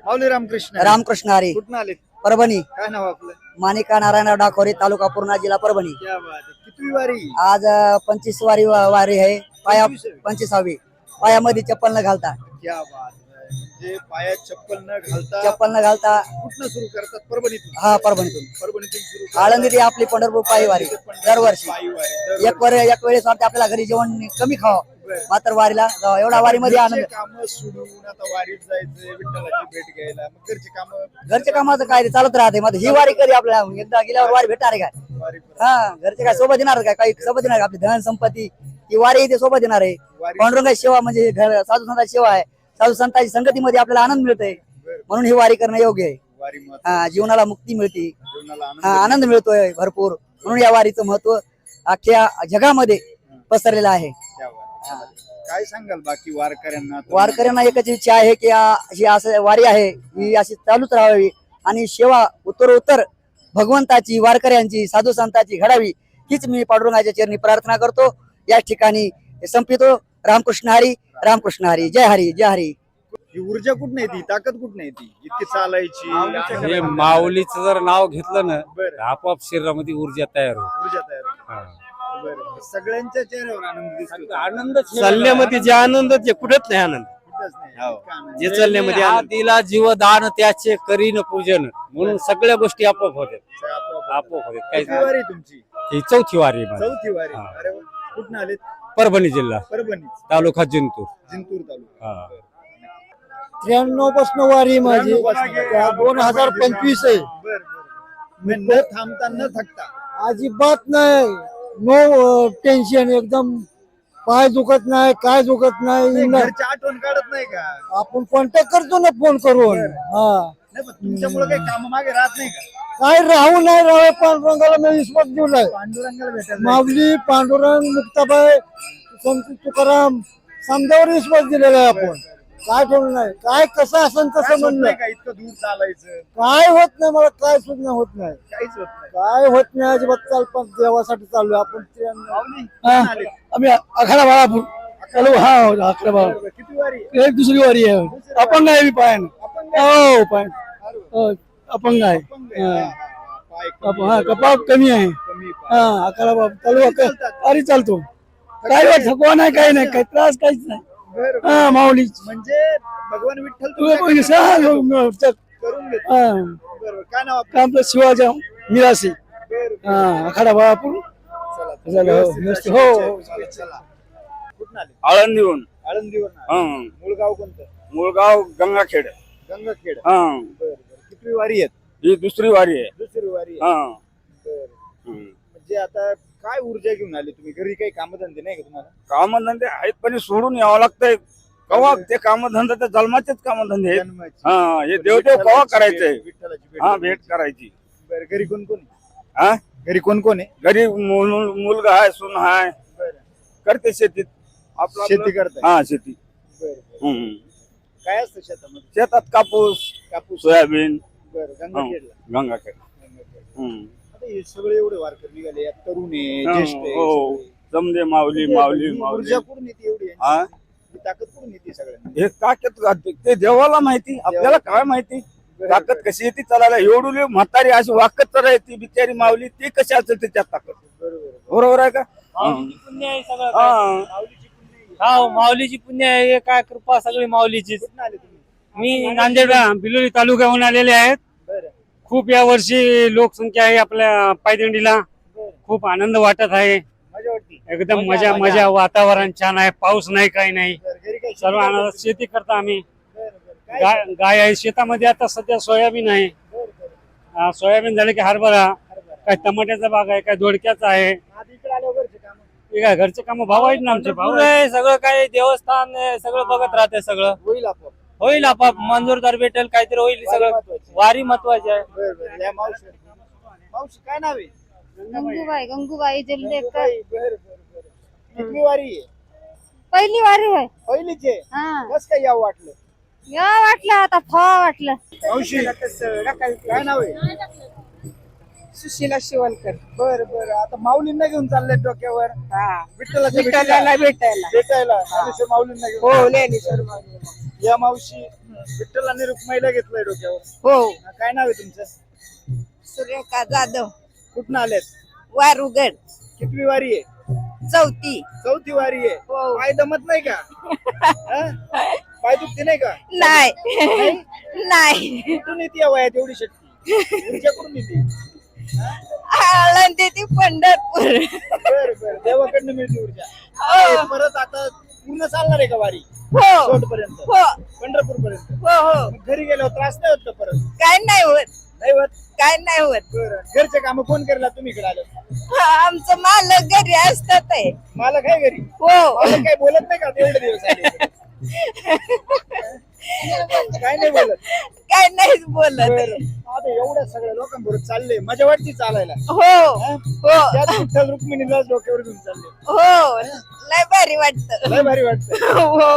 माऊली रामकृष्ण रामकृष्ण हरी. कुठून आले? परभणी. काय नाव आपलं? माणिका नारायण डाकोरे, तालुका पूर्णा, जिल्हा परभणी. क्या बात आहे. कितवी वारी? आज 25 वारी आहे. पाया 25वी. 25वी. पायामध्ये चप्पल न घालता. क्या बात आहे. जे पायात चप्पल न घालता चप्पल न घालता. कुठनं सुरू करतात? परभणीतून. हा, परभणीतून. परभणीतून सुरू आळंदी ती आपली पंढरपूर पायी वारी दरवर्षी. पायी वारी. एक वेळेस वाटते आपल्याला घरी जेवण कमी खावं, मात्र वारीला जावं. एवढा वारीमध्ये आनंद. काम सोडून आता वारीत जायचं, विठ्ठलाची भेट घ्यायला, मग घरचे काम. घरच्या कामाचं काय ते चालत राहते. मग ही वारी कधी आपल्याला एकदा गेल्यावर वारी भेटणार आहे काय? वारी हा, घरचे काय सोबत येणार काय? काही सोबत येणार का? आपली धन संपत्ती ही वारी इथे सोबत येणार आहे. पांडुरंगाची सेवा म्हणजे साधू संतांची सेवा आहे. साधू संतांची संगतीमध्ये आपल्याला आनंद मिळतोय, म्हणून ही वारी करणं योग्य आहे. वारी हा, जीवनाला मुक्ती मिळते. जीवनाला हा, आनंद मिळतोय भरपूर, म्हणून या वारीचं महत्व अख्ख्या जगामध्ये पसरलेलं आहे. काय सांगाल बाकी वारकऱ्यांना? वारकऱ्यांना एकच इच्छा आहे की ही असं वारी आहे ही अशी चालूच राहावी आणि सेवा उत्तरोत्तर भगवंताची, वारकऱ्यांची, साधू संतांची घडावी, हीच मी पांडुरंगाच्या चरणी प्रार्थना करतो. या ठिकाणी संपितो. रामकृष्ण हरी, रामकृष्ण हरी. जय हरी, जय हरी. ही ऊर्जा कुठं येते? ताकद कुठं येते? इतकी चालायची? हे माऊलीचं जर नाव घेतलं ना, बरं. आपोआप शरीरामध्ये ऊर्जा तयार होते. ऊर्जा तयार होते. बरं. सगळ्यांच्या चेहऱ्यावर आनंद दिसतो. आनंद चालण्यामध्ये जे आनंद ते कुठंच नाही आनंद. कुठंच नाही. हो. इतका आनंद. जे चालण्यामध्ये हा आनंद. दिला जीवदान त्याचे करीन पूजन, म्हणून सगळ्या गोष्टी आपोआप होतात. आपोआप होतात. काहीच किती वारी तुमची? ही चौथी वारी आहे माझी. चौथी वारी. हा. अरे वा. कुठून आलेत? परभणी जिल्हा, परभणी, तालुका जिंतूर. जिंतूर तालुका. हा. 93 पासून वारी माझी. 2025 आहे. बर बर. न थांबता न थकता. अजिबात नाही. No tension. एकदम पाय दुखत नाही, काय दुखत नाही. घरची आठवण काढत नाही का? आपण कॉन्टॅक्ट करतो ना फोन करून. हा, नाही पण तुमच्यामुळे काही काम मागे राहत नाही का? काय राहू नाही राहू. पांडुरंगाला मी विश्वास दिलाय. पांडुरंगाला भेटायला माऊली, पांडुरंग, मुक्ताबाई, संत तुकाराम, समजावर विश्वास दिलेला आहे आपण. काय ठेवलं नाही. काय कसं असेल काय तसं होत म्हणलं. नाही का? इतकं दूर चालायचं काय होत नाही मला. काय सुद्धा होत नाही. काहीच होत नाही. काय होत नाही अजिबात. चाल पण देवासाठी चालू आपण. माऊली, कुठून आले? आम्ही आखाडा बाळापूर चालू. हा, आखाडा बाळा. बरं, किती वारी? एक दुसरी वारी आहे. अपंग आहे मी पायानं. आपण हो, पाय अपंग आहे. हा, कपाळ कमी आहे. हा, आखाडा बाबा चालू. अरे चालतो. काय वाटत थकवा नाही, काही नाही, काही त्रास काहीच नाही. हा, माऊली म्हणजे भगवान विठ्ठल तुझ्या कोणी करून घेतो. बरोबर. काय नाव आपलं? आपलं शिवाजी मिरासी. बरं. हा, आखाडा बाळापूर. चला. व्यवस्थित. हो. चला. कुठून आले? आळंदीहून. आळंदीवरून. मूळ गाव कोणतं? मुळगाव गंगाखेड. गंगाखेड. हा, बरं. कितवी वारी आहेत? ही दुसरी वारी आहे. दुसरी वारी आहे. हा. बरं. म्हणजे आता काय ऊर्जा घेऊन आले तुम्ही? घरी काही कामधंदे नाही का तुम्हाला? कामधंदे आहेत पण सोडून यावं लागतंय. कवा ते कामधंदे तर जन्माचेच कामधंदे आहेत. जन्माची. हा, हे देवदेव कवा करायचंय. विठ्ठलाची भेट. हा, भेट करायची. बरं. घरी कोण कोण आहे? हा, घरी कोण कोण आहे? घरी मुलगा आहे, सून आहे, बरं. करते शेतीत. आपलं शेती करताय? हा, शेती. बरं. हम्म. काय असतं शेतामध्ये? शेतात कापूस, कापूस. सोयाबीन. बरं. गंगाखेडला. गंगाखेड. हम्म. आता हे सगळे एवढे वारकरी निघाले. यात तरुण आहे, हा, ज्येष्ठ आहे, हो. सगळे. जमदे माऊली ही माऊली ऊर्जा माऊली. कुठून येते एवढी? हा, ही ताकद कुठून येते सगळ्यांना? हे ताकद ते देवाला माहिती, आपल्याला काय माहिती ताकद कशी येते चालायला. एवढी म्हातारी अशी वाकत तर ती बिचारी माऊली, ती कशी असेल त्याच्यात ताकद. बरोबर आहे का? पुण्य आहे सगळं. हा. माऊलीची पुण्य आहे. हा, माऊलीची पुण्य आहे. हे काय कृपा सगळी माऊलीचीच. कुठून आले तुम्ही? मी नांदेड बिलोली तालुक्याहून आलेले आहेत. बरं. खूप या वर्षी लोकसंख्या आहे आपल्या पायदिंडीला. बरं. खूप आनंद वाटत आहे. मजा वाटते. एकदम मजा. वातावरण छान आहे. पाऊस नाही, काही नाही. बरं. घरी काही सर्व शेती आनंद. करता? शेती करता आम्ही. बरं, बरं. काय? गाय आहे शेतामध्ये. आता सध्या सोयाबीन आहे. बरं, बरं. सोयाबीन झाले की हरभरा, हरभरा. काय टमाट्याचा बाग आहे, काय दोडक्याचा आहे. आधी इकडे आल्यावर घरचे कामं. हे काय घरचे काम भाऊ आहेत ना आमचे. भाऊ आहे सगळं. काय देवस्थान आहे, सगळं बघत राहते. सगळं होईल आपोआप. होईल आपाप. मंजूरदार भेटेल, काहीतरी होईल. सगळं महत्वाची. वारी महत्वाची आहे. बरं, बरं. या मावशी. मावशी काय नाव आहे? गंगूबाई जलदेकर. बरं, बरं, बरं. कितवी वारी आहे? पहिली वारी होय. पहिलीच आहे. हा, कसं काय यावं वाटलं? या वाटलं आता फवा वाटलं. मावशी काय नाव आहे? सुशीला शिवणकर. बर बर. आता माऊलींना घेऊन चालले डोक्यावर. विठ्ठलाला भेटायला. भेटायला ज्ञानेश्वर माऊलींना घेऊन. हो, ज्ञानेश्वर माऊली. या मावशी विठ्ठल आणि रुक्माईला घेतलंय डोक्यावर. हो काय नाव आहे तुमचं? सुरेखा जाधव कुठून आलेत? वारुगड कितवी वारी आहे? चौथी वारी आहे. हो. पाय दमत नाही का? हा? पाय दुखते नाही का? नाही नाही कुठून येते या वयात एवढी शक्ती? ऊर्जा कुठून येते? आळंदी ती पंढरपूर बर बर, देवाकडनं मिळते ऊर्जा. हो. परत आता पूर्ण चालणार आहे का वारी? हो शेवटपर्यंत, हो पंढरपूर पर्यंत. हो हो घरी गेल्यावर त्रास नाही होत का परत? काय नाही होत नाही होत. काय नाही होत बरं, घरचे काम कोण करायला? तुम्ही इकडे आलो. आमचं मालक घरी असतात आहे. मला काय घरी? हो मला काय बोलत नाही का एवढे दिवस आले इकडे? काय नाही बोलत. काय नाहीच बोलत बरं. आता एवढ्या सगळ्या लोकांबरोबर चालले, मजा वाटते चालायला. हो हो त्यात विठ्ठल रुक्मिणीलाच डोक्यावर घेऊन चालले. हो लय भारी वाटत लय भारी वाटतं. हो